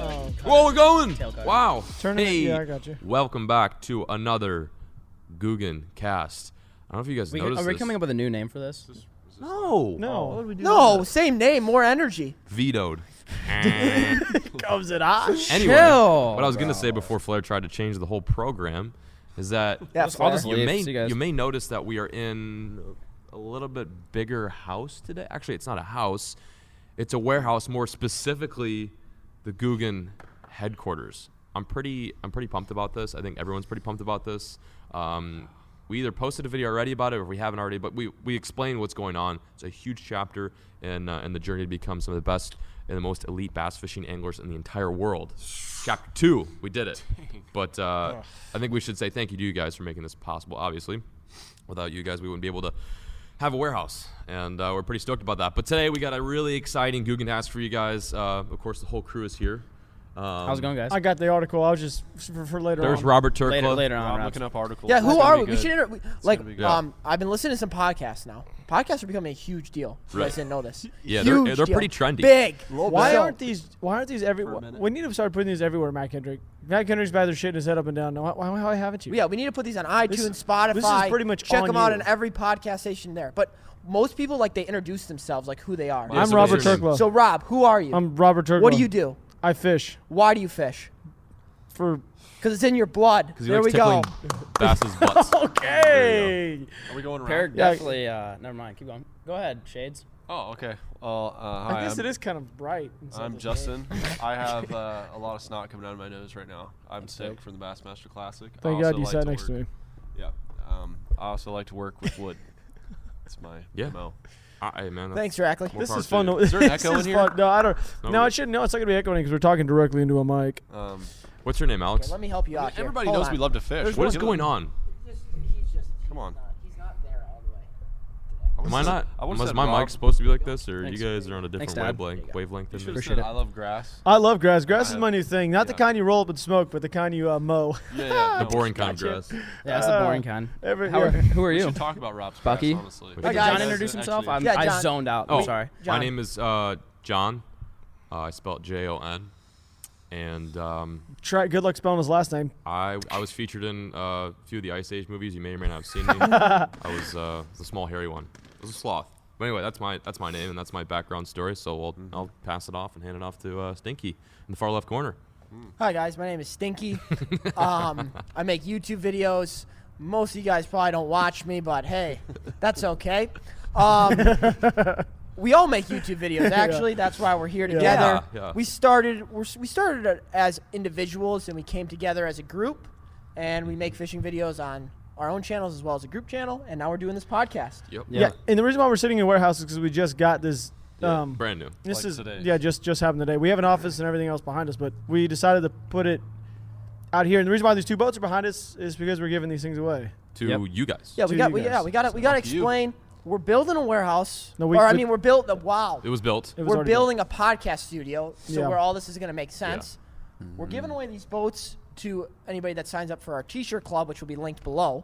Whoa, we're going! Wow. Turn it. Yeah, I got you. Welcome back to another Googancast. I don't know if you guys noticed Are we this. coming up with a new name for this? No. What would we do? No, same name, more energy. Vetoed. Comes it on. Anyway, Chill, what I was going to say before Flair tried to change the whole program is that I'll just you may notice that we are in a little bit bigger house today. Actually, it's not a house. It's a warehouse, more specifically the Googan Headquarters. I'm pretty pumped about this. I think everyone's pretty pumped about this. We either posted a video already about it, or if we haven't already, but we explain what's going on. It's a huge chapter in the journey to become some of the best and the most elite bass fishing anglers in the entire world. Chapter 2, we did it. But I think we should say thank you to you guys for making this possible. Obviously, without you guys, we wouldn't be able to have a warehouse, and we're pretty stoked about that. But today we got a really exciting Googancast for you guys. Of course, the whole crew is here. How's it going, guys? I got the article. I was just for later There's on. Robert Turkla. Later on. I'm looking up articles. Yeah, who It's are gonna we? be We good. should I've been listening to some podcasts now. Podcasts are becoming a huge deal. You guys didn't know this. Yeah, Huge they're deal. pretty trendy. Big. Why So- aren't these everywhere? We need to start putting these everywhere, Matt Kendrick. Matt Kendrick's by their shit his head up and down. No, why haven't you? Yeah, we need to put these on iTunes, Spotify. this is pretty much check on them out you. in every podcast station there. But most people they introduce themselves, like who they are. Yeah, I'm so Robert what's your name? Turkla. So Rob, who are you? I'm Robert Turkla. What do you do? I fish Why do you fish? for. Because it's in your blood. Because There we go. Bass's butts. Okay. Are we going Pear around? definitely. Never mind. Keep going. Go ahead, Shades. Oh, okay. Well, hi, I guess it is kind of bright. inside I'm this Justin. I have a lot of snot coming out of my nose right now. I'm sick from the Bassmaster Classic. I Thank also God you like sat to next to work- me. Yeah. I also like to work with wood. It's my MO. Hey, man. Thanks, Rackley. This power is to fun. you. Is there an This echo is in here? fun. No, I don't. No, No, it shouldn't. No, it's not gonna be echoing because we're talking directly into a mic. What's your name, Alex? Okay, let me help you out here. Everybody Hold knows on. we love to fish. What is going on? Come on. He's not there all the way. Am I not? would've Was said my Rob. mic supposed to be like this, or Thanks. you guys are on a different Dad. wavelength than me? Appreciate it. I love grass. I love grass. Grass I is my new thing. Not the yeah. kind you roll up and smoke, but the kind you mow. Yeah. The no, boring kind of Gotcha. grass. Yeah, that's the boring kind. Who are We you? should talk about Rob's Bucky? grass, honestly. Wait, Did guys. John introduce himself? Actually- Yeah, I John. zoned out. Oh, I'm sorry. My John. name is John. I spelled Jon. And Try. Good luck spelling his last name. I was featured in a few of the Ice Age movies. You may or may not have seen me. I was the small hairy one. I was a sloth. But anyway, that's my name and that's my background story. So I'll pass it off and hand it off to Stinky in the far left corner. Hi guys, my name is Stinky. I make YouTube videos. Most of you guys probably don't watch me, but hey, that's okay. We all make YouTube videos. Actually, that's why we're here together. Yeah. We started it as individuals, and we came together as a group, and we make fishing videos on our own channels as well as a group channel. And now we're doing this podcast. Yep. Yeah. And the reason why we're sitting in a warehouse is because we just got this. Brand new. This Like is today. just happened today. We have an office and everything else behind us, but we decided to put it out here. And the reason why these two boats are behind us is because we're giving these things away. To Yep. you guys. Yeah, To we got you guys. we got to explain. We're building a warehouse. No, we're building. Wow. It was built. It was We're already building a podcast studio, so Yeah. where all this is going to make sense. We're giving away these boats to anybody that signs up for our T-shirt club, which will be linked below.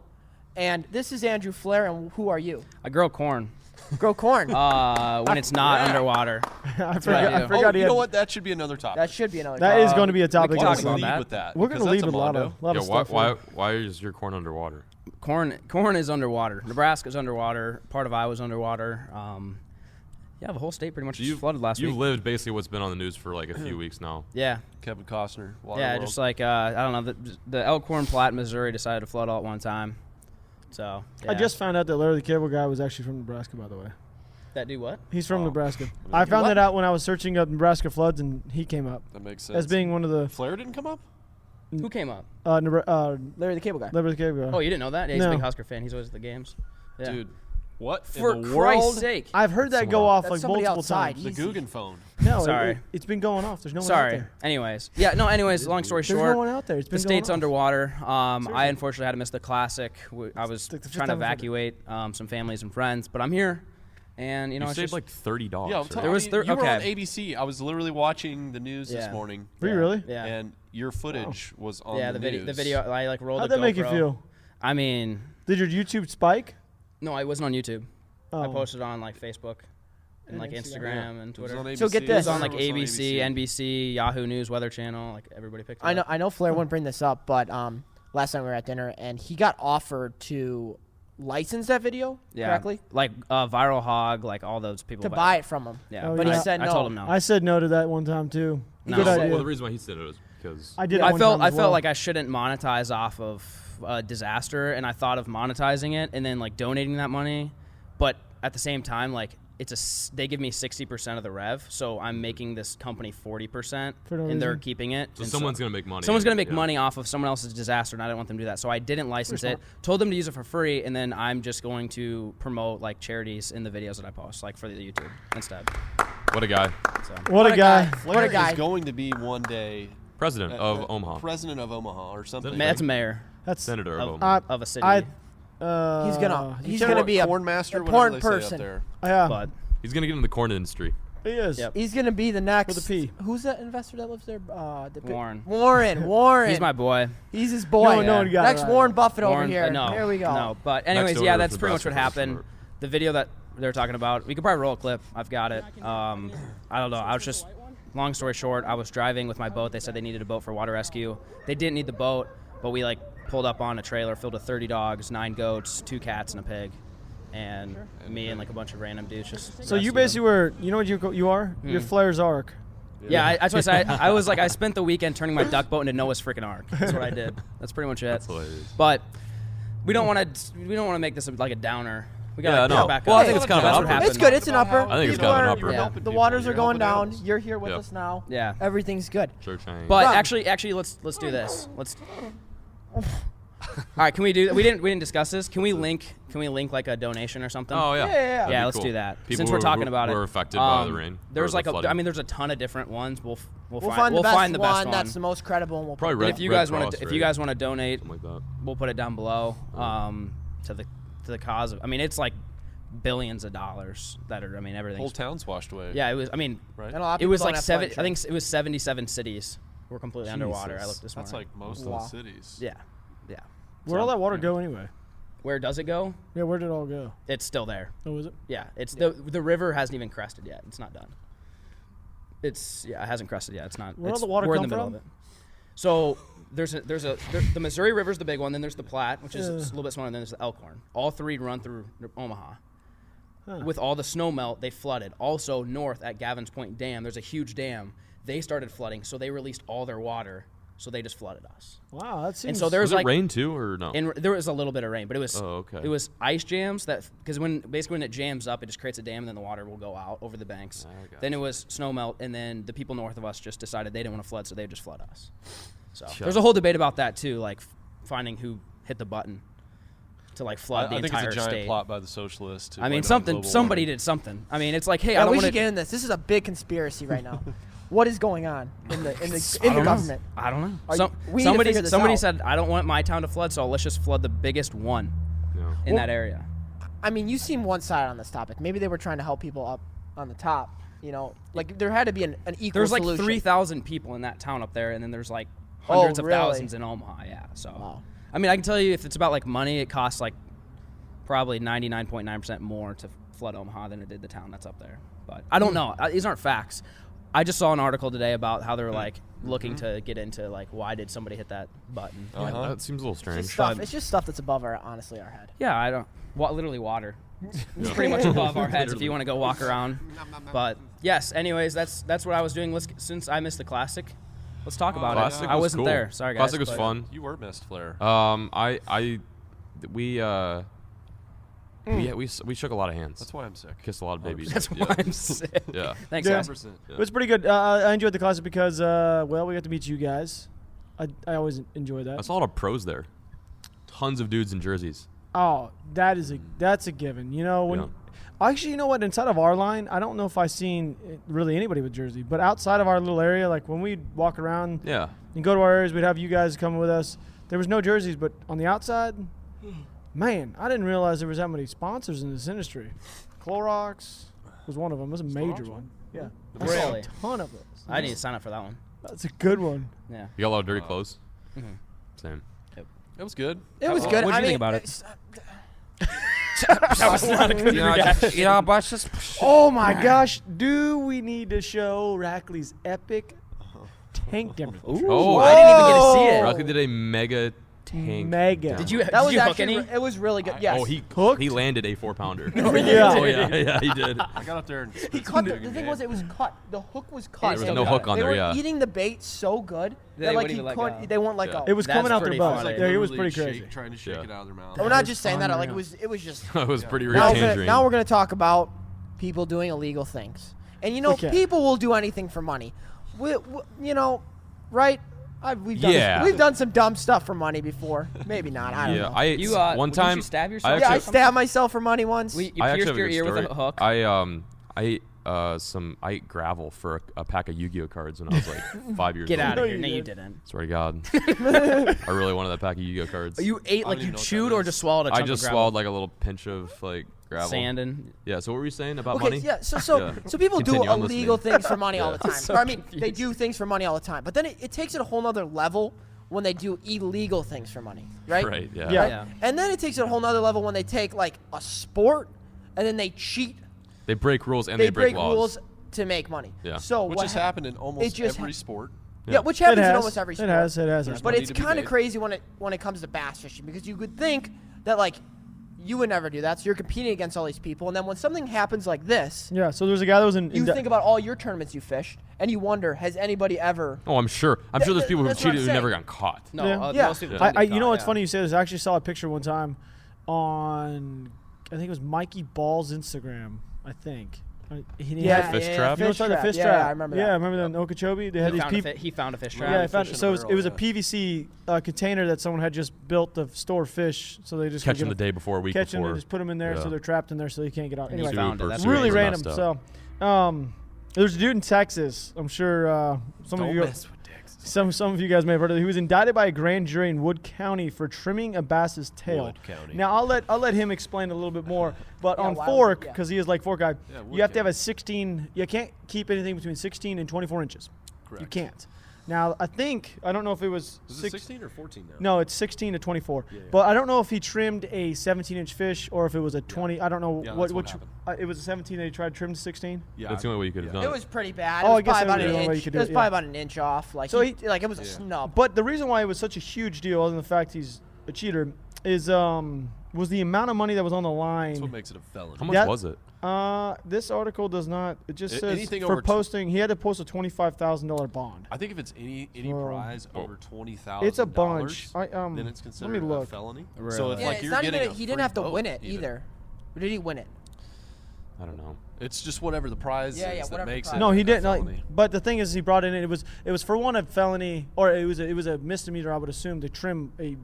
And this is Andrew Flair, and who are you? I grow corn. Grow corn. When it's not underwater. I what I forgot. I do. forgot. Oh, he you had- know what? That should be another topic. that should be another. That is going to be a topic. we can of talk the about summer. that. with that. We're going to because leave that's with a lot of Yeah. stuff. here. Why is your corn underwater? Corn is underwater. Nebraska's underwater. Part of Iowa's underwater. Yeah, the whole state pretty much flooded last You've week. lived basically what's been on the news for like a few weeks now. Yeah. Kevin Costner. Water Yeah, World. just like, I don't know, the Elkhorn Platte, Missouri decided to flood all at one time. So, yeah. I just found out that Larry the Cable Guy was actually from Nebraska, by the way. That do what? He's from Oh. Nebraska. I found that out when I was searching up Nebraska floods, and he came up That makes sense. as being one of the Flair didn't come up? Who came up? Larry the Cable Guy. Larry the Cable Guy. Oh, you didn't know that? Yeah, he's No. a big Husker fan. He's always at the games. Yeah. Dude, what For in the Christ's world? sake. I've heard that go off That's like somebody multiple outside. times. The Easy. Googan phone. No, Sorry. it's been going off. There's no one out Sorry. there. Anyways. Yeah, no, anyways, long story There's short. no one out there. It's been The state's going off. underwater. I Seriously. unfortunately had to miss the classic. I was like the fifth trying to time I've heard it. evacuate some families and friends, but I'm here. And, you know, You it's saved just like $30. Yeah, right? There was you were on okay. ABC. I was literally watching the news this Yeah. morning, Were you really? Yeah. and your footage was on Yeah, the the news. video. I like rolled How'd a that make you GoPro. feel? I mean, Did your YouTube spike? no, I wasn't on YouTube. I Oh. posted on like Facebook. and like Instagram and Twitter. On So get ABC. this. It's on like It was on ABC, NBC, Yahoo News, Weather Channel. Like everybody picked it up. I know Flair wouldn't bring this up, but last time we were at dinner, and he got offered to license that video correctly Like Viral Hog, like all those people to buy it from him. Yeah, Oh, but yeah. he said no. I told him no. I said no to that one time too. No. Good Well, idea. Well, the reason why he said it was because I did. I one felt time as well. like I shouldn't monetize off of a disaster, and I thought of monetizing it and then like donating that money, but at the same time, like they give me 60% of the rev, so I'm making this company 40%, For no and they're reason. keeping it. so and someone's gonna make money. Someone's gonna make Yeah. money off of someone else's disaster, and I didn't want them to do that, so I didn't license it. Told them to use it for free, and then I'm just going to promote like charities in the videos that I post, like for the YouTube instead. What a guy, So What a guy. Flair What a guy. is going to be one day president of Omaha, president of Omaha or something. that's mayor That's senator of of- Omaha. of a city, I. He's gonna he be a corn master, important whatever they say person. up there. Yeah, but He's gonna get into the corn industry. he is. Yep. He's gonna be the next. With a P. Who's that investor that lives there? Warren. Warren. He's my boy. He's his boy. No one got it Next right. Warren Buffett over Warren, here. no, There we go. No, but anyways, Next yeah, order that's for pretty much what basketball happened. sport. The video that they're talking about, we could probably roll a clip. I've got it. I don't know. I was just, long story short, I was driving with my boat. They said they needed a boat for water rescue. They didn't need the boat, but we like pulled up on a trailer filled with 30 dogs, 9 goats, 2 cats, and a pig. And me and like a bunch of random dudes just. So you rescued basically them. were. You know what you are? You're Flair's Ark. Yeah, that's what I said. I was like, I spent the weekend turning my duck boat into Noah's freaking Ark. That's what I did. That's pretty much it. That's hilarious. But we don't want to make this like a downer. We Yeah, got to no. get back Well, up. I think it's kind of That's an what upper. happened. It's good. It's an upper. I think it's People kind of an are- upper. Yeah. The waters are You're going helping down. out. You're here with Yep. us now. Yeah. Everything's good. Church change. But Rob. actually, let's do this. Let's. All right, can we do? We didn't discuss this. Can we link like a donation or something? Oh yeah. Yeah. That'd Yeah, be let's cool. do that. People Since we're who talking about it, were affected by the rain. There's or the like flooding. there's a ton of different ones. We'll Find find the best one that's the most credible, and we'll Probably put Red- If you Red guys want Cross, to, right? donate, something like that. we'll put it down below. To the cause of. I mean, it's like billions of dollars that are. I mean, Whole everything's. town's washed away. Yeah, it was. I mean, Right. And a lot of it was people like don't have 7. flood I think it was 77 cities were completely underwater. I Jesus. looked this That's morning. like most Wow. of the cities. Yeah. Where'd all that water go anyway? Where does it go? Yeah, where did it all go? It's still there. Oh, was it? Yeah, it's the river hasn't even crested yet. It's not done. It hasn't crested yet. It's not. Where all it's, the water we're come in the middle from? of it. So the Missouri River's the big one. Then there's the Platte, which is a little bit smaller. And then there's the Elkhorn. All three run through Omaha. Huh. With all the snow melt, they flooded. Also north at Gavin's Point Dam, there's a huge dam. They started flooding, so they released all their water. So they just flooded us. Wow, that seems. And so there's Was it like rain too, or no? and there was a little bit of rain, but it was okay. it was ice jams that because when it jams up, it just creates a dam, and then the water will go out over the banks. gotcha. Then it was snow melt, and then the people north of us just decided they didn't want to flood, so they would just flood us. So Sure. there's a whole debate about that too, like finding who hit the button to like flood the I think entire it's a giant state. plot by the socialists. To I mean, blame it on global somebody warming. did something. I mean, it's like, hey, I Yeah, don't we want should to. get in this. This is a big conspiracy right now. What is going on in the government? I don't know. Are you- we need to figure this somebody out. said I don't want my town to flood, so let's just flood the biggest one Yeah. in that area. I mean, you seem one sided on this topic. Maybe they were trying to help people up on the top. You know, like there had to be an equal There's like solution. 3,000 people in that town up there, and then there's like Oh, hundreds of really? thousands in Omaha. Yeah. So, Wow. I mean, I can tell you if it's about like money, it costs like probably 99.9% more to flood Omaha than it did the town that's up there. But I don't know. These aren't facts. I just saw an article today about how they were like looking to get into like why did somebody hit that button? Yeah, that seems a little It's strange. just stuff. It's just stuff that's above our head. Yeah, I don't. Literally water. It's pretty much above our heads if you want to go walk around. But yes, anyways, that's what I was doing. Since I missed the classic, let's talk about Classic it. I was wasn't cool. there. Sorry, guys. Classic was but- fun. You were missed, Flair. We shook a lot of hands. That's why I'm sick. Kissed a lot of babies. That's yeah. why I'm sick. Yeah. Thanks, Yeah. guys. 100%. Yeah. It was pretty good. I enjoyed the classic because, well, we got to meet you guys. I always enjoy that. I saw a lot of pros there. Tons of dudes in jerseys. Oh, that's a given. You know when. Yeah. Actually, you know what? Inside of our line, I don't know if I've seen really anybody with jersey, but outside of our little area, like when we'd walk around Yeah. and go to our areas, we'd have you guys come with us. There was no jerseys, but on the outside, man, I didn't realize there was that many sponsors in this industry. Clorox was one of them. It was a major one. Yeah. I saw Really? a ton of those. I need to sign up for that one. That's a good one. Yeah. You got a lot of dirty clothes. Mhm. Same. It was good. It was Well, good. what'd I you think mean, about it? That was not a good reaction. but just Oh my gosh, do we need to show Rackley's epic tank damage? Oh, I didn't even get to see it. Rockley did a mega tank. Mega. down. Did you That did was you hook actually any? it was really good. Yes. Oh, he Hooked? he landed a 4-pounder. Yeah. Oh yeah, he did. I got up there and He cut the thing was it was cut. The hook was cut. There was and no hook on they there, were yeah. eating the bait so good They that like wouldn't he even let couldn't. go. They won't let Yeah. go. It was That's coming out their pretty butt. funny. Yeah, it was literally pretty crazy. trying to shake Yeah. it out of their mouth. We're not just saying that. Like unreal. it was just. That was pretty Now real tangerine. we're gonna talk about people doing illegal things, and you know Okay. people will do anything for money. You know, right? Yeah. We've done some dumb stuff for money before. Maybe not. I don't Yeah, know. I You one didn't time you stab I yourself? Yeah, I actually- stabbed myself for money once. You I actually pierced have your good ear with story. a hook. I ate gravel for a pack of Yu-Gi-Oh cards when I was like 5 years Get old. out of No, here! you No, you didn't. didn't. Swear to God, I really wanted that pack of Yu-Gi-Oh cards. You ate I like don't even you know what chewed that or is. just swallowed a I chunk just of gravel? swallowed like a little pinch of like gravel. Sand and Yeah. So what were you saying about Okay, money? yeah. So Yeah. people do Continue, I'm illegal listening. things for money all Yeah. the time. so Or, I mean, they confused. do things for money all the time. But then it takes it a whole nother level when they do illegal things for money, right? Right. Yeah. Yeah. Yeah. And then it takes it a whole nother level when they take like a sport and then they cheat. They break rules and They they break break laws. rules to make money. Yeah. So Which what has hap- happened in almost just every ha- sport. Yeah, which happens it in has. almost every sport. It has. It has. There's But money it's to be kind of made. crazy when it comes to bass fishing because you would think that like you would never do that. So you're competing against all these people, and then when something happens like this, Yeah. So there's a guy that was in. you think about all your tournaments you fished, and you wonder, has anybody ever? Oh, I'm sure. I'm sure there's people who that's what I'm cheated who never saying. got caught. No, Yeah. Yeah. most people Yeah. don't get you know caught, what's yeah. funny you say this? I actually saw a picture one time on, I think it was Mikey Ball's Instagram. I think. He had Fish trap? You know, it's like the fish yeah, trap. Yeah, I remember that. Yeah, I remember that in Okeechobee. They had He these found, people. he found a fish trap. Yeah, I found Fishing so it was a early, PVC container that someone had just built to store fish, so they just Catch could them the get day before, a week catch them before. and just put them in there, so Yeah. they're trapped in there, so they can't get out. And he Anyway, found it. That's really super random. messed up. So, there's a dude in Texas. I'm sure some of Don't you. mess with dicks. Some of you guys may have heard of it. He was indicted by a grand jury in Wood County for trimming a bass's tail. Wood County. Now I'll let him explain a little bit more. But Yeah, on why fork, would- yeah. because he is like fork guy, Yeah, Wood you have to have County. a 16. You can't keep anything between 16 and 24 inches. Correct. You can't. Now I don't know if it was Is it 16 or 14 now? No, it's 16 to 24. Yeah, yeah. But I don't know if he trimmed a 17-inch fish or if it was a 20. I don't know Yeah, what that's what which. happened. It was a 17 that he tried to trim to 16. Yeah, That's the only way you could have done It it. was pretty bad. Oh, It I was guess probably that about would an be the only way you inch. could It do was it, probably yeah. about an inch off. Like So like it was a Yeah. snub. But the reason why it was such a huge deal, other than the fact he's a cheater, is was the amount of money that was on the line. That's what makes it a felony. How much That- was it? This article does not. It just says Anything for over tw- posting, he had to post a $25,000 bond. I think if it's any Well, prize over $20,000, It's a bunch. then it's considered let me look. a felony. Really? So if yeah, like it's you're not getting even. a He didn't free have to boat win it even. either. Or did he win it? I don't know. It's just whatever the prize Yeah, yeah, is that whatever the makes prize it. No, he a didn't. felony. Like, but the thing is, he brought in. It was for one a felony, or it was a misdemeanor. I would assume to trim a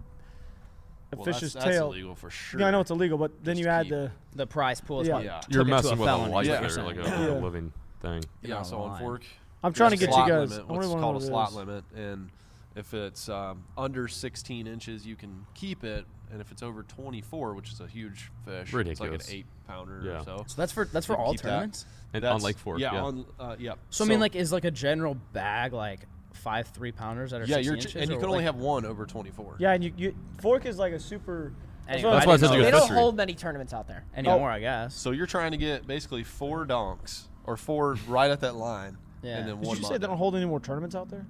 Well, fish's that's tail. illegal for sure. Yeah, I know it's illegal, but then Just you add keep- the. The prize pool is Yeah. what Yeah. took You're it to messing a with a felony. life Yeah. there, like a Yeah. living thing. Yeah, on so the on line. fork. I'm trying to there's get a you slot guys. Limit, I what's really want called to a know slot this. limit, and if it's under 16 inches, you can keep it, and if it's over 24, which is a huge fish, Ridiculous. it's like an 8-pounder Yeah. or so. So that's for You all keep that. tournaments. And That's- on Lake Fork. Yeah, Yeah. on yeah. So I mean, like, is like a general bag like 5 3-pounders that are yeah, 16 you're inches, and you or can only like- have one over 24. Yeah, and you fork is like a super. Anyway, That's why I said didn't you know a They don't fishery. hold many tournaments out there. anymore, I guess. So you're trying to get basically 4 donks or 4 right at that line, Yeah. and then Did one. you say they don't hold any more tournaments out there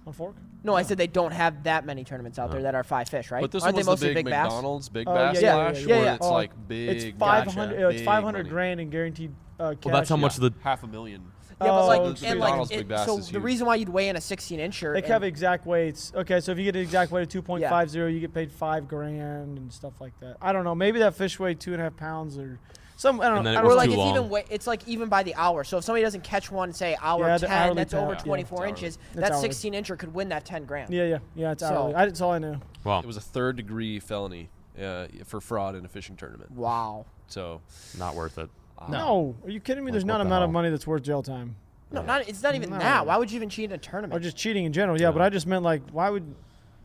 on fork? No, I said they don't have that many tournaments out there that are 5 fish, right? But this Aren't one they was the mostly big bass? McDonald's Big Oh, Bass yeah, Splash, yeah, where yeah. it's Oh, like big. It's 500. gotcha, It's big 500 money. grand in guaranteed cash. Well, that's how yeah. much the $500,000. Yeah, but Oh, like, the and McDonald's like, Big Bass so is the huge. reason why you'd weigh in a 16-incher. They have exact weights. Okay, so if you get an exact weight of 2.50, Yeah. you get paid $5,000 and stuff like that. I don't know. Maybe that fish weighed 2.5 pounds or some. I don't And know. then I it don't was Or know. like too it's long. even it's like even by the hour. So if somebody doesn't catch one, say hour Yeah, the 10, hourly that's pay, over yeah. 24 It's inches. hourly. That It's hourly. 16-incher could win that 10 grand. Yeah, it's So- hourly. That's all I knew. wow. It was a 3rd-degree felony for fraud in a fishing tournament. Wow. So Not worth it. No, are you kidding me? There's Like, not what an the amount of hell? money that's worth jail time. No, it's not even No. that. Why would you even cheat in a Or tournament? just cheating in general. Yeah, but I just meant like, why would?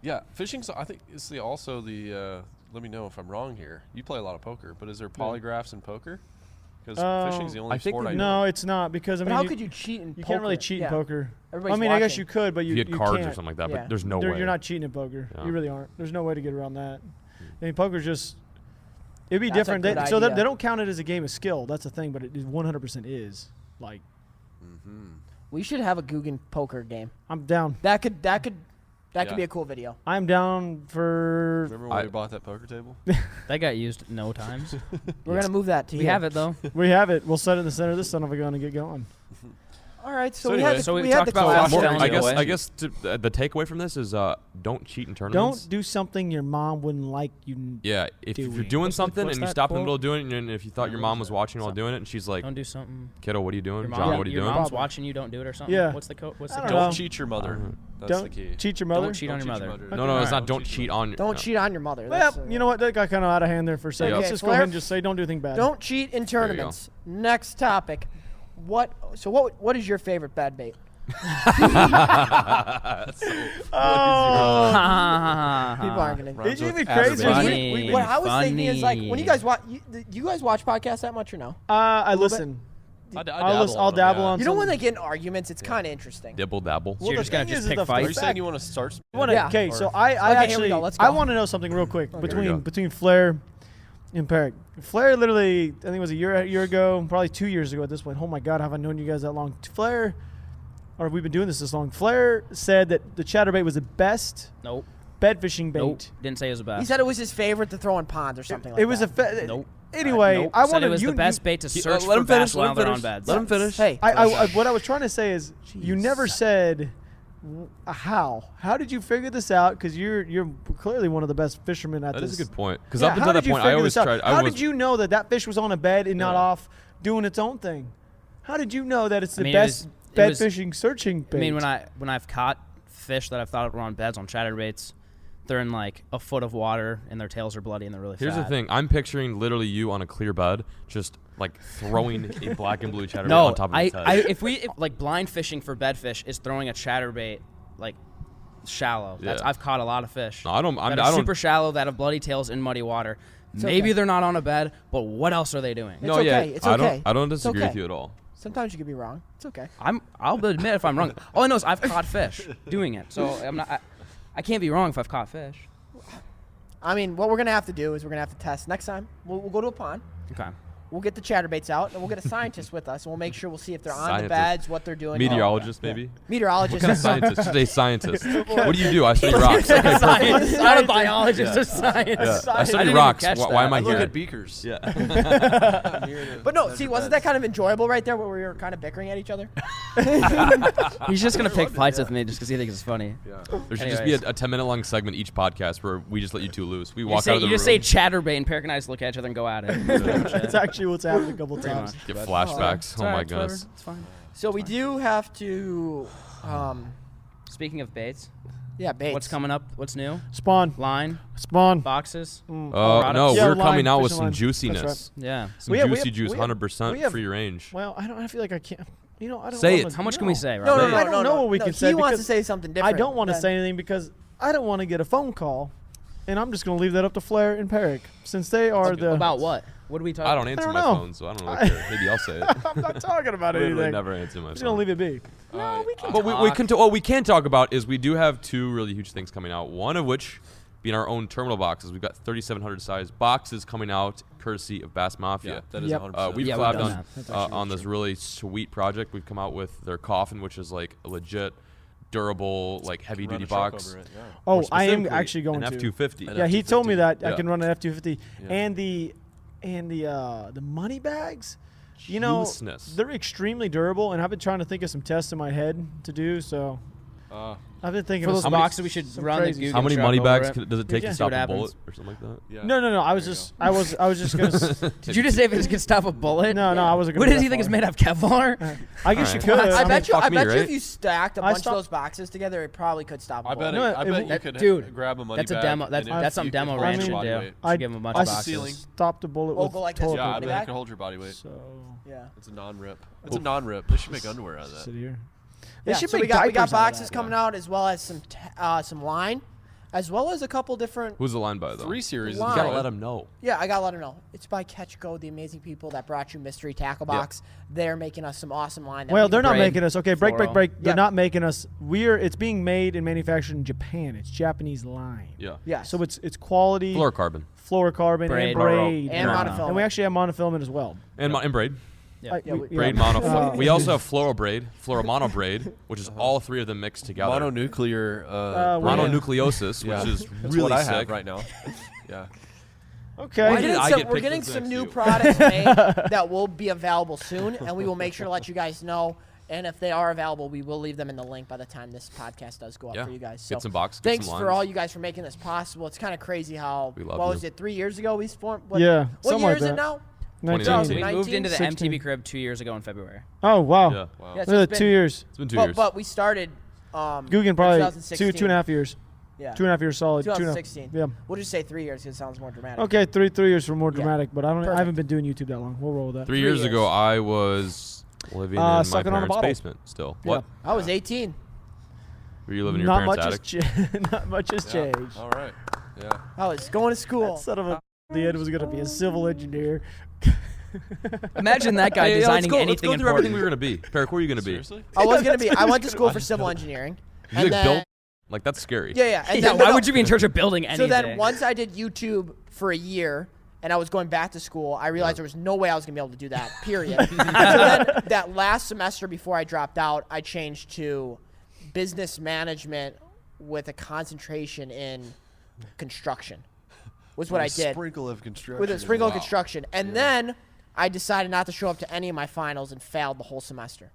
yeah, fishing. So I think it's also the. Let me know if I'm wrong here. You play a lot of poker, but is there polygraphs in poker? Because fishing's the only I think sport I No, know. it's not because I but mean, how could you cheat in poker? you can't really cheat Yeah. in poker. Everybody's I mean, I guess watching. you could, but You you get cards can't. or something like that, Yeah. but there's no way. You're not cheating in poker. Yeah. You really aren't. There's no way to get around that. I mean, poker's just. It'd be That's a different. good So they idea. don't count it as a game of skill. That's the thing, but it 100% is. Like, We should have a Googan poker game. I'm down. That could Yeah. be a cool video. I'm down for. Remember when we bought that poker table? That got used no times. We're gonna move that to We here. have it though. We have it. We'll set it in the center of this son of a gun and get going. All right, so, So we anyway. had So we we had talked the about class. More- I guess. away. I guess the takeaway from this is don't cheat in tournaments. Don't do something your mom wouldn't like you. Yeah, if you're doing. doing What's something what's and you that stop in the quote? middle of doing it, and if you thought your mom was watching while doing it, and she's like, Don't do something. "Kiddo, what are you doing? Your, John, mom, what are you your doing?" mom's Probably. watching you. Don't do it or something. Yeah. What's the code? What's I the don't code? know. Don't cheat your mother. That's Don't the key. cheat your mother. Don't cheat on your mother. No, no, it's not. Don't cheat on. Don't no. cheat on your mother. Well, That's, you know what? That got kind of out of hand there for a second. Yeah. Let's Okay, just go Flair? ahead and just say don't do anything bad. Don't cheat in you go. tournaments. Next topic. What is your favorite bad bait? People aren't gonna. It's even Advertising. crazy. Funny. What I was thinking is like when Funny. you guys watch. You guys watch podcasts that much or no? I listen. I'll dabble on. You know when some- they get in arguments, it's kind of interesting. Dibble dabble. So you're the just gonna thing just is pick the Are you fights? saying you want to start? Yeah. Okay, so Or- I Okay, here we actually go, let's I go. want to know something real quick Here we go. between Flair and Perrick. Flair literally, I think it was a year ago, probably 2 years ago at this point. Oh my God, have I known you guys that long? Flair, or we've been doing this long. Flair said that the chatterbait was the best Nope. bed fishing bait. Nope. Didn't say it was the best. He said it was his favorite to throw in ponds or something like It was that. Nope. Anyway, Nope. I Said wanted it was you, the best bait to search let for him finish, bass let him while they're on finish. beds. Let him finish. Hey, What I was trying to say is you never said how. How did you figure this out? Because you're clearly one of the best fishermen at That this. is a good point. Because Yeah, up how until did that you point, I figure always this out? tried. How I was did you know that fish was on a bed and not Yeah. off doing its own thing? How did you know that it's the I mean, best it bed was- fishing searching bait? I mean, when I've caught fish that I've thought were on beds on chatterbaits, they're in like a foot of water and their tails are bloody and they're really Here's the fat. thing. I'm picturing literally you on a clear bed, just like throwing a black and blue chatterbait No, on top of his head. if like blind fishing for bedfish is throwing a chatterbait like shallow. Yeah. I've caught a lot of fish. No, I don't. that I are don't. super shallow that have bloody tails in muddy water. Maybe okay. they're not on a bed, but what else are they doing? It's no, okay, yeah. it's I okay. don't. I don't disagree okay. with you at all. Sometimes you could be wrong. It's okay. I'll admit if I'm wrong. All I know is I've caught fish doing it, so I'm not. I can't be wrong if I've caught fish. I mean, what we're gonna have to do is we're gonna have to test next time. We'll go to a pond. Okay. We'll get the chatterbaits out, and we'll get a scientist with us, and we'll make sure we'll see if they're on the Scientist. beds, what they're doing. Meteorologist, maybe. Meteorologist. What kind of scientist? Just a scientist. What do you do? I study rocks. Science. Not a biologist, Yeah. just science. Yeah. I I study didn't even rocks. catch Why am that. I I look here? at beakers. Yeah. I'm here to But no, measure see, wasn't beds. that kind of enjoyable right there, where we were kind of bickering at each other? He's just gonna pick fights with me just because he thinks it's funny. Yeah. There should just be a Anyways. 10-minute long segment each podcast where we just let you two loose. We You, walk say, out of the you room. just say chatterbait, and Peric and I just look at each other and go at it. That's actually what's happened a couple Pretty times. much. Get flashbacks. It's Oh my alright, goodness. whatever. It's fine. So we do have to, Speaking of baits, yeah, baits. what's coming up? What's new? Spawn. Line, Spawn. boxes. No, products. Yeah, we're line, coming out with fishing some line. juiciness. That's Yeah. Some We have- juicy we juice, have- 100% we have- free range. Well, I feel like I can't. I don't. Say wanna- it. How much can we say? No, Robert? no, no, I don't no, know no, what we no, can he say wants to because say something I different. don't want to than- say anything because I don't want to get a phone call, and I'm just going to leave that up to Flair and Peric since they are the. About what? What do we talk? I don't answer don't my know. phone, so I don't really care. Maybe I'll say it. I'm not talking about Literally anything. never answer my I'm just phone. going to leave it be. No, we can. But what we can talk about is we do have two really huge things coming out. One of which being our own terminal boxes. We've got 3,700 size boxes coming out, courtesy of Bass Mafia. Yeah, that is Yep. 100%. We've Yeah, we've collabed done on, that. That's actually on this really sweet project. We've come out with their coffin, which is like a legit, durable, like heavy Run duty a truck box. over it, yeah. Oh, More I am specifically, actually going an to. F250. An Yeah, he told me that I Yeah. can run an F250 Yeah. and the money bags. You know, Looseness. they're extremely durable, and I've been trying to think of some tests in my head to do. So I've been thinking For of those some boxes, we should some run crazy the stuff. How many Googan money truck bags over it. does it take Yeah. to See stop what a happens. bullet or something like that? Yeah. No. I was There you just I was just gonna. Did you just say if it could stop a bullet? No, I wasn't gonna. What go does that he think is far. made of Kevlar? I guess you Alright. could. I mean, bet you. fuck I me, bet you right? if you stacked a I bunch of stopped- those boxes together, it probably could stop a I bullet. bet, No, I bet it- you could dude, grab a money That's a bag demo. and That's if that's you something could demo hold ranch your should body do. weight. Should give him a bunch I of boxes. ceiling. stopped a bullet Oh, with go like this. toilet Yeah, I paper. bet you could hold your body weight. So Yeah. It's a non-rip. It's a non-rip. They should make underwear out of that. sit here. They Yeah, should so make we got diapers out of boxes that. coming out as well as some line. as well as a couple different. Who's the line by, though? 3 series. Line. You gotta let them know. Yeah, I gotta let them know. It's by Catch Go, the amazing people that brought you Mystery Tackle Box. They're making us some awesome line. Well, they're not Braid, making us. Okay, break. floral. They're Yeah. not making us. It's being made and manufactured in Japan. It's Japanese line. Yeah. Yeah. So it's quality. Fluorocarbon. Fluorocarbon Braid. and braid. And monofilament. And we actually have monofilament as well. And braid. Yeah. Braid mono. We also have fluoromono braid, which is all 3 of them mixed together. Mononuclear. Mononucleosis, Yeah. which is That's really what I sick. have right now. Yeah. Okay. Why did I get We're picked getting as some next new to you? products made that will be available soon, and we will make sure to let you guys know. And if they are available, we will leave them in the link by the time this podcast does go up Yeah. for you guys. So Get some box. Get thanks some for lines. all you guys for making this possible. It's kind of crazy how, We love what you. was it, 3 years ago we formed? Yeah, What something year like is it that. now? 2019. We moved into the 16. MTV crib 2 years ago in February. Oh wow. Yeah. Wow. Yeah, so Look it's at been- 2 years. It's been 2 years. But we started Googan probably 2016. 2.5 years. Yeah. 2.5 years solid. 2016. Yeah. We'll just say 3 years because it sounds more dramatic. Okay, three years for more Yeah. dramatic, but I Perfect. haven't been doing YouTube that long. We'll roll with that. 3 years years. ago, I was living in my sucking on a parents' bottle. basement still. Yeah. What? I was 18. Were you living in your Not much parents' has attic? not much has Yeah. changed. All right. Yeah. I was going to school. That son of a the end was gonna be a civil engineer. Imagine that guy Hey, designing let's anything go through everything important. we were gonna be. Peric, where are you gonna be? Seriously? I was going to be. I went to That's school what for I civil know. engineering. You And like then, built? Like that's scary. yeah. And Yeah, then, why no, would you be in charge of building So anything? then once I did YouTube for a year and I was going back to school, I realized there was no way I was going to be able to do that, period. So then that last semester before I dropped out, I changed to business management with a concentration in construction was what I did. Sprinkle of construction. With a sprinkle of Wow. construction. And then I decided not to show up to any of my finals and failed the whole semester.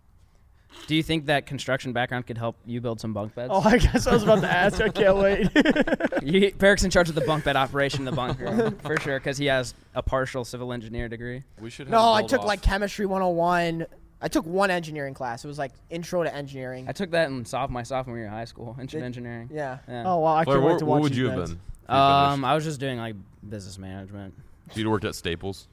Do you think that construction background could help you build some bunk beds? Oh, I guess I was about to ask. I can't wait. Peric's in charge of the bunk bed operation in the bunker for sure, because he has a partial civil engineer degree. We should have No, a I build took off. like chemistry 101. I took one engineering class. It was like intro to engineering. I took that in my sophomore year of high school, engineering. Yeah. Yeah. Oh wow, I Blair, can't wait to what watch would these you have beds. been? I was just doing like business management. You'd worked at Staples.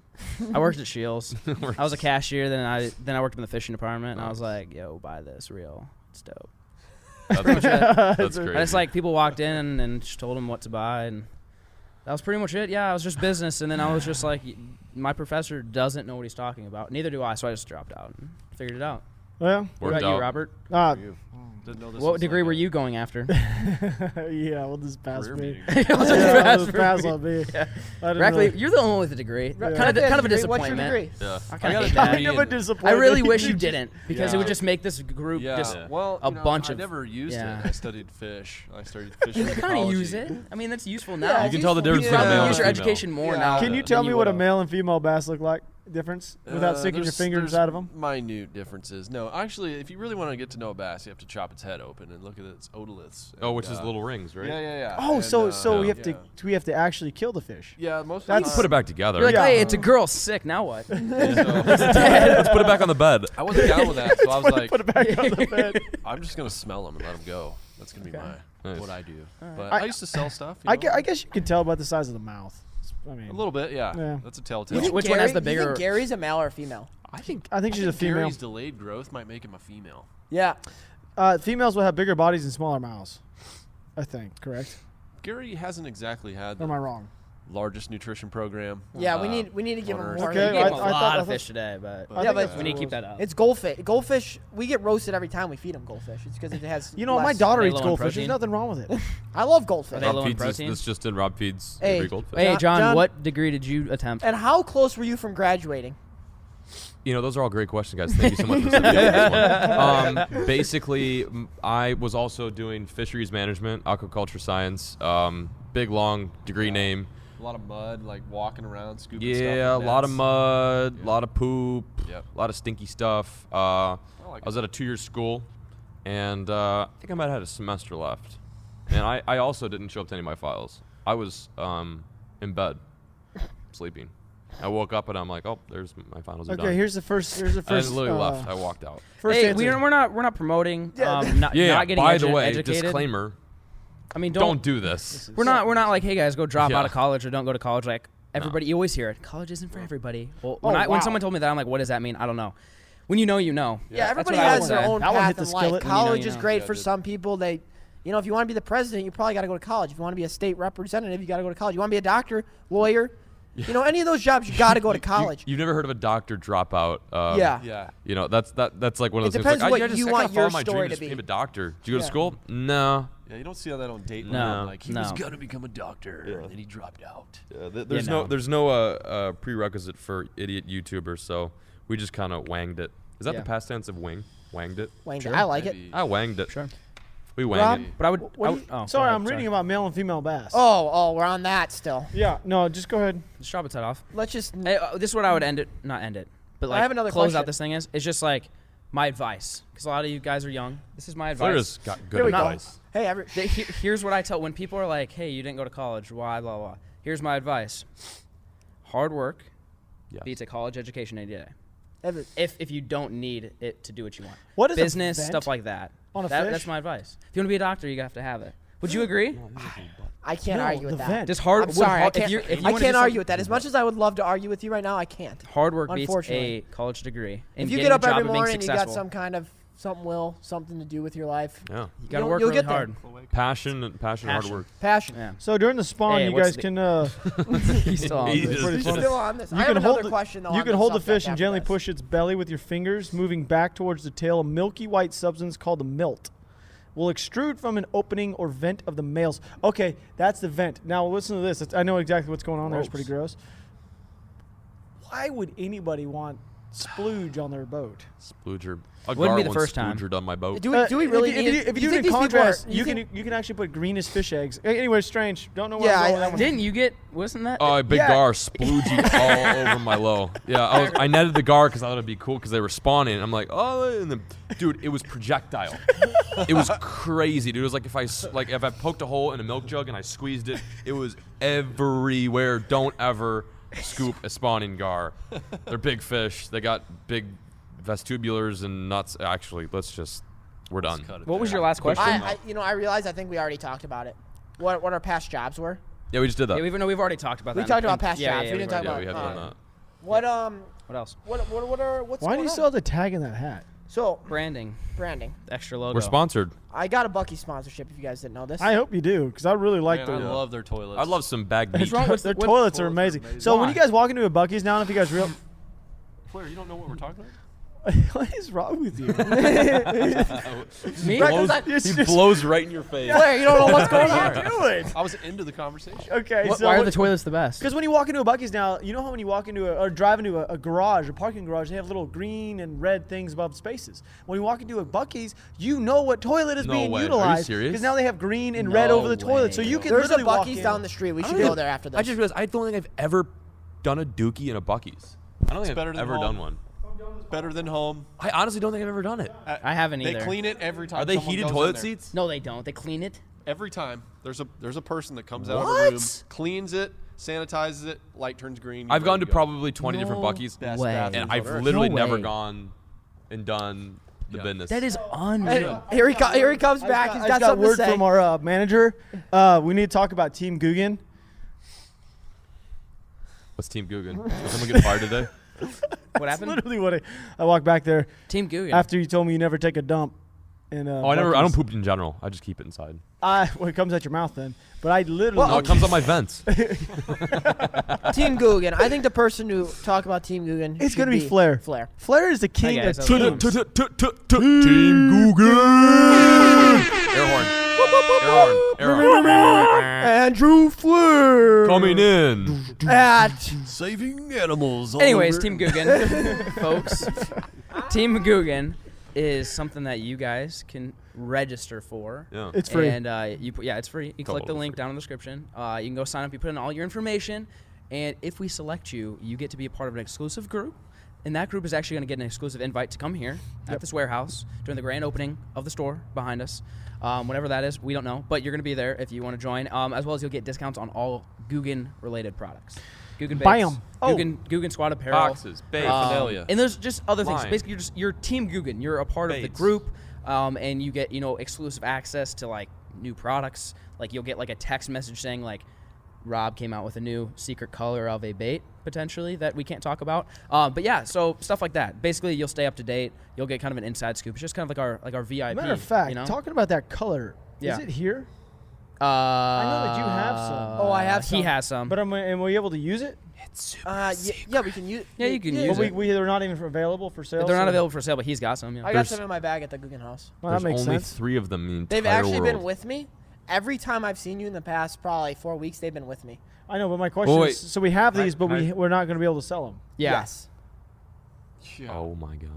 I worked at Shields. I was a cashier. Then I worked in the fishing department. And I was Nice. like, "Yo, buy this reel. It's dope." That's much it. That's And crazy. it's like people walked in and just told them what to buy, and that was pretty much it. Yeah, it was just business. And then I was just like, my professor doesn't know what he's talking about. Neither do I. So I just dropped out and figured it out. Well, What Worked about you, out. Robert? You. Didn't know this What was degree like were a you going after? yeah, we'll just pass career me. meeting. Yeah, we'll just pass on me. I didn't Directly, really- you're the only one with a degree. Yeah. Kind of a What's your disappointment. degree? Yeah. I I kinda got a hate that. degree Kind of a in- I disappointment. really wish you didn't, because it Yeah. would just make this group Yeah. just Well, a you know, bunch I of. never used yeah. it. I studied fish. I studied fish. You kind of use it. I mean, that's useful now. Yeah, You can tell the difference You between a probably male use and your a female. education more Yeah. now. Can you than tell me what a would've. male and female bass look like? Difference without sticking your finger inside of them? Minute differences. No, actually, if you really want to get to know a bass, you have to chop its head open and look at its otoliths. Oh, which And, is little rings, right? Yeah. Oh, And, so we yeah. have to actually kill the fish. Yeah, most of That's- the Let's put it back together. You're like, Yeah. hey, it's a girl, sick. Now what? So, Let's put it back on the bed. I wasn't down with that, so I was like, Put it back on the bed. I'm just gonna smell them and let them go. That's gonna be Nice. what I do. But I- I used to sell stuff. You I know? guess you can tell by the size of the mouth. I mean, A little bit, yeah. Yeah. That's a telltale. Which one has the You bigger? think Gary's a male or a female? I think she's a female. Gary's delayed growth might make him a female. Yeah. Females will have bigger bodies and smaller mouths. I think, correct? Gary hasn't exactly had Or am the I wrong? largest nutrition program. Yeah, we need to give him on more. Earth. Okay, We gave him I a thought- lot I of thought- fish today, but But, Yeah, but we need to keep that up. It's goldfish. Goldfish, we get roasted every time we feed them goldfish. It's because it has. You know, my less- daughter Are they eats low in goldfish. There's protein? nothing wrong with it. I love goldfish. Are they low Rob in feeds this, protein? this just in. Rob feeds Hey. every goldfish. Hey, John, John- what degree did you attempt? And how close were you from graduating? You know, those are all great questions, guys. Thank you so much for sending me this one. Basically, I was also doing fisheries management, aquaculture science. Big, long degree name. A lot of mud, like walking around, scooping stuff. Yeah, a with lot of nets. mud, a Yeah. lot of poop, Yep. a lot of stinky stuff. I like was at a 2-year school, and I think I might have had a semester left. And I also didn't show up to any of my files. I was in bed, sleeping. I woke up and I'm like, oh, there's my finals are done. Okay, here's the first. I literally left. I walked out. First Hey, answer. we're not promoting. Not Yeah. not getting by the way, educated. disclaimer: I mean, don't do this. We're not like, hey guys, go drop Yeah. out of college or don't go to college. Like everybody, you always hear it. College isn't for everybody. Well, when Oh, when wow. someone told me that, I'm like, what does that mean? I don't know. When you know, you know. Yeah, That's everybody what I has would their say. own That one hit path the in life. skillet. When you know, College you is know. great Yeah, for dude. some people. You know, if you want to be the president, you probably got to go to college. If you want to be a state representative, you got to go to college. You want to be a doctor, lawyer, you know, any of those jobs, you got to go to college. You've never heard of a doctor dropout? Yeah. You know, that's like one of those It things. depends Like, what I just you I want kinda follow your my story dream to to be. become a doctor. Did you go to Yeah. school? No. Yeah, you don't see that on Dateline. No. Like, he was No. going to become a doctor, and then he dropped out. There's no prerequisite for idiot YouTubers, so we just kind of wanged it. Is that Yeah. the past tense of wing? Wanged it? Wayne, Sure. I like it. Maybe. I wanged it. Sure. We Rob? wanged it. But I would. What I do would you- oh, sorry, go ahead, I'm reading about male and female bass. Oh, we're on that still. Yeah, no, just go ahead. Just drop its head off. Let's just. Hey, this is what I would end it. Not end it, but I like have another close question. out this thing is. It's just like my advice, because a lot of you guys are young. This is my advice. Flair's got Here good we go. advice. Hey, Here's what I tell when people are like, "Hey, you didn't go to college. Why?" Blah blah. Here's my advice: hard work Yes. beats a college education any day. every, If you don't need it to do what you want, What is a business vent stuff like that. on a That's fish? my advice. If you want to be a doctor, you have to have it. Would you agree? I can't No, argue the with that. vent. Just hard. I'm would sorry, I hard- can't. If you I wanna do can't argue some- with that. As much as I would love to argue with you right now, I can't. Hard work beats a Unfortunately. college degree. And If you getting get up a job every and being morning and you got successful. some kind of something to do with your life, Yeah. You gotta you'll- work you'll really get there. hard. Passion, hard Passion. work. passion. Yeah. So during the spawn, Hey, you what's guys the- can He's still on. He this. just- pretty he funny. just- Still on this. I You have can another hold the, question though. you on can the hold the subject fish and after gently this. push its belly with your fingers, moving back towards the tail. A milky white substance called a milt will extrude from an opening or vent of the males. Okay, that's the vent. Now listen to this. I know exactly what's going on there. It's pretty gross. Why would anybody want splooge on their boat? Splooger. A Wouldn't gar be the once first time. splooged on my boat. Do we really if need? you, if you do it think in these people contrast, are- you think- can actually put green as fish eggs. Anyway, strange. Don't know where Yeah, I'm going with I- that one. Didn't you get? Wasn't that? Oh, a big Yeah. gar splooging all over my low. Yeah, I netted the gar because I thought it'd be cool because they were spawning. I'm like, oh, and then, dude, it was projectile. It was crazy, dude. It was like if I poked a hole in a milk jug and I squeezed it, it was everywhere. Don't ever scoop a spawning gar. They're big fish. They got big vestibulars and nuts. Actually, we're done. Cut it What was there. your last question? I realize I think we already talked about it. What our past jobs were. Yeah, we just did that. Yeah, we've already talked about that. We talked about And- past yeah, jobs. yeah, We we've didn't talk already- yeah, we about have done that. what What else? what's Why do going you on? still have the tag in that hat? So Branding, branding. extra logo. We're sponsored. I got a Bucky sponsorship. If you guys didn't know this. I hope you do, because I really like Man, I the. love their toilets. I'd love some bag meat. What's wrong with Their what- toilets are toilets are amazing. amazing. So when Why? you guys walk into a Buc-ee's now, if you guys real, Flair, you don't know what we're talking about? what is wrong with you? Me? Right, 'cause Blows, I- he blows right in your face. Blair, you don't know what's going on. doing? I was into the conversation. Okay, so Why are the toilets the best? because when you walk into a Buc-ee's now, you know how when you walk into or drive into a garage, a parking garage, they have little green and red things above spaces. When you walk into a Buc-ee's, you know what toilet is No being way. Are you utilized serious? because now they have green and red No over the toilet, so way. you can There's a literally walk Bucky's in. down the street. We I should don't go even- there after this. I just realized I don't think I've ever done a dookie in a Buc-ee's. I don't think better I've than ever home. done one. Better than home. I honestly don't think I've ever done it. I haven't They either. clean it every time. Are they someone heated goes in toilet there. seats? No, they don't. They clean it. Every time. There's a person that comes out of What? the room, cleans it, sanitizes it, light turns green. I've you're gone to ready go. probably 20 different No Buc-ee's, Best way. bathrooms and on I've earth. literally No never way. gone and done the Yeah. business. That is Hey, unreal. here he comes back. He's got something to word say. from our manager. We need to talk about Team Googan. What's Team Googan? Did someone get fired today? What happened? Literally what I walked back there Team Googan. after you told me you never take a dump. In, Oh, I don't poop in general. I just keep it inside. Well, it comes out your mouth then. But I literally. No, it comes out my vents. Team Googan. I think the person to talk about Team Googan. It's should gonna be Flair. Flair. Flair is the king guys, of how's it teams. Team Googan. Air horn. Air horn. Air horn. Andrew Flair. Coming in. At Saving animals. Anyways, Team Googan, folks. Team Googan is something that you guys can register for. Yeah. It's free. And it's free. You click the Totally link free. down in the description. You can go sign up. You put in all your information, and if we select you, you get to be a part of an exclusive group. And that group is actually going to get an exclusive invite to come here at this warehouse during the grand opening of the store behind us. Whatever that is, we don't know, but you're going to be there if you want to join. As well as you'll get discounts on all Googan-related products. Googan Buy Bakes, 'em. Oh. Googan Squad apparel. Boxes, babes. Paraphernalia. And there's just other things. Line. Basically, you're Team Googan. You're a part of the Baits. group, and you get exclusive access to like new products. Like you'll get like a text message saying like, Rob came out with a new secret color of a bait potentially that we can't talk about. But yeah, so stuff like that. Basically, you'll stay up to date. You'll get kind of an inside scoop. It's just kind of like our VIP. Matter of fact, you know? talking about that color, Yeah. Is it here? I know that you have some. Oh, I have He some. has some. But am we able to use it? It's super Yeah, we can use. Yeah, you can But use it. they're not even available for sale. They're not so- available for sale, but he's got some. Yeah. I got There's- some in my bag at the Googan house. Well, that There's makes only sense. 3 of them in the entire They've actually world. been with me. Every time I've seen you in the past, probably 4 weeks, they've been with me. I know, but my question wait. is, so we have these, but I- we're not going to be able to sell them. Yeah. Yes. Oh my god.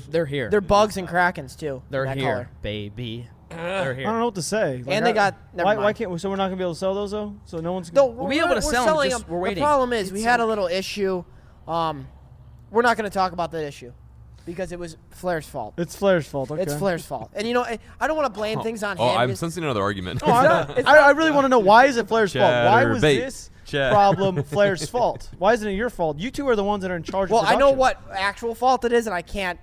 They're here. They're bugs and krakens too. They're in that here, color. baby. They're I don't here. know what to say. Like, And they got. Never Why mind. can't we? So we're not going to be able to sell those though. So no one's. No, We'll be able to sell 'em, selling just we're waiting. The problem is we had a little issue. We're not going to talk about that issue because it was Flair's fault. It's Flair's fault. Okay. It's Flair's fault. And you know, I don't want to blame things on Oh, him. I'm It's- sensing another argument. Oh, I really want to know, why is it Flair's fault? Why was Chatterbait. this Chat- problem Flair's fault? Why isn't it your fault? You two are the ones that are in charge well, of I know production. what actual fault it is, and I can't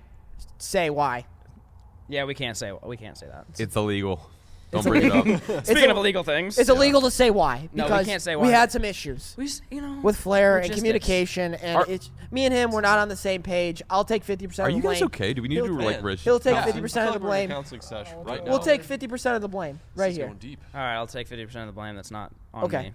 say why. Yeah, we can't say that. It's illegal. Don't It's bring it up. Speaking a- of illegal things, It's illegal to say why No, we because can't say we why. had some issues you know, with Flair and logistics. communication, and Are- it's me and him. We're not on the same page. I'll take 50% Are of the you guys blame. okay? Do we need to do like Rich? He'll take Yeah. 50% of the I feel like we're in a blame. counseling session right now. We'll take 50% of the blame This right is here. Going deep. All right, I'll take 50% of the blame. That's not on Okay. me.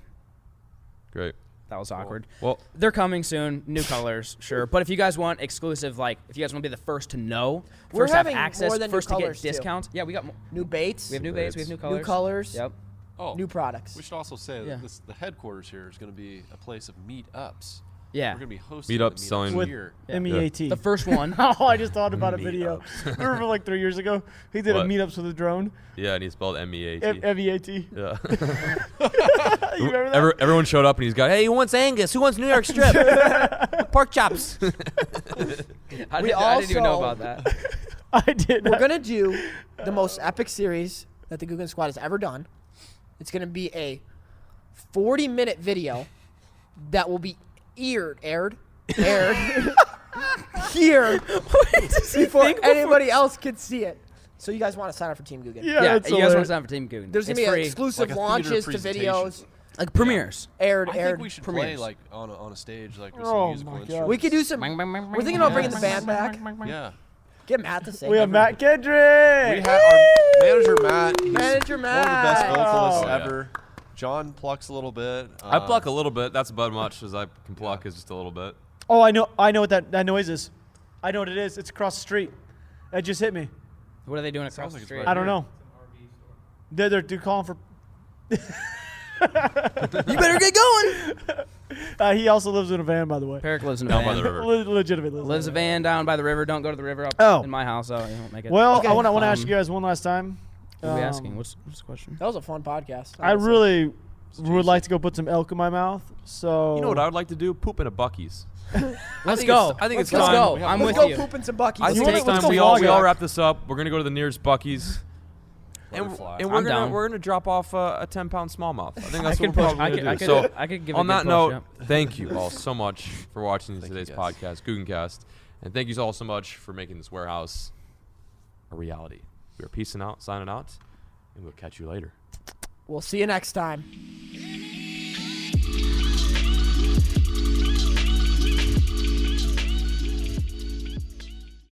Great. That was awkward. Well, They're coming soon. New colors, sure. But if you guys want exclusive, like if you guys want to be the first to know, We're first to have having access, more than new first to get colors, too. discounts. Yeah, we got. New baits, We have new baits. We have new colors. new colors, Yep. Oh, new products. we should also say Yeah. that the headquarters here is going to be a place of meetups. Yeah. We're going to be hosting Meetups the selling- With here. MEAT. The first one. Oh, I just thought about a video. Remember like 3 years ago? He did What? a meetups with a drone. yeah, and he spelled MEAT. MEAT. Yeah. You remember that? Everyone showed up and he's got, hey, who wants Angus? Who wants New York strip? Pork chops. I We didn't even know also- about that. I did. We're gonna do the most epic series that the Googan Squad has ever done. It's gonna be a 40-minute video that will be aired here before anybody else can see it. So you guys want to sign up for Team Googan? Yeah, Yeah, that's you guys want hilarious. to sign up for Team Googan? There's It's gonna be free. exclusive Like a theater launches to presentation. videos like premieres. aired. I think we should play Premieres. like on a stage like with Oh some musical my God. instruments. We could do some. We're thinking about bringing the band back. Yeah. Get Matt to sing. We have Matt We Kendrick. have our manager Matt. He's Manager one of the best Matt. vocalists Oh, yeah. ever. John plucks a little bit. I pluck a little bit. That's about much as I can pluck is just a little bit. Oh, I know what that noise is. I know what it is. It's across the street. It just hit me. What are they doing across Sounds the like it's street? right I don't know. They're calling for. You better get going. He also lives in a van, by the way. Peric lives in a Down by van. the river. Legitimately Lives a van down by the river. Don't go to the river up Oh. in my house. So you won't make it. Well, Okay. I want to ask Um, you guys one last time. What are we asking? What's the question? That was a fun podcast. I really would like to go put some elk in my mouth. So You know what I would like to do? Poop in a Buc-ee's. Let's go. I think it's Let's time. go. I'm Let's with go you. poop in some buckies. I You think wanna- it's let's time go we all vlog. wrap this up. We're gonna go to the nearest Buc-ee's. And Butterfly. we're I'm gonna down. we're gonna drop off a 10-pound smallmouth. I think that's I what could we're push. probably I gonna could. do. So I could give on a that good note, push, thank you all so much for watching Thank today's you, guys. podcast, Googancast, and thank you all so much for making this warehouse a reality. We are peacing out, signing out, and we'll catch you later. We'll see you next time.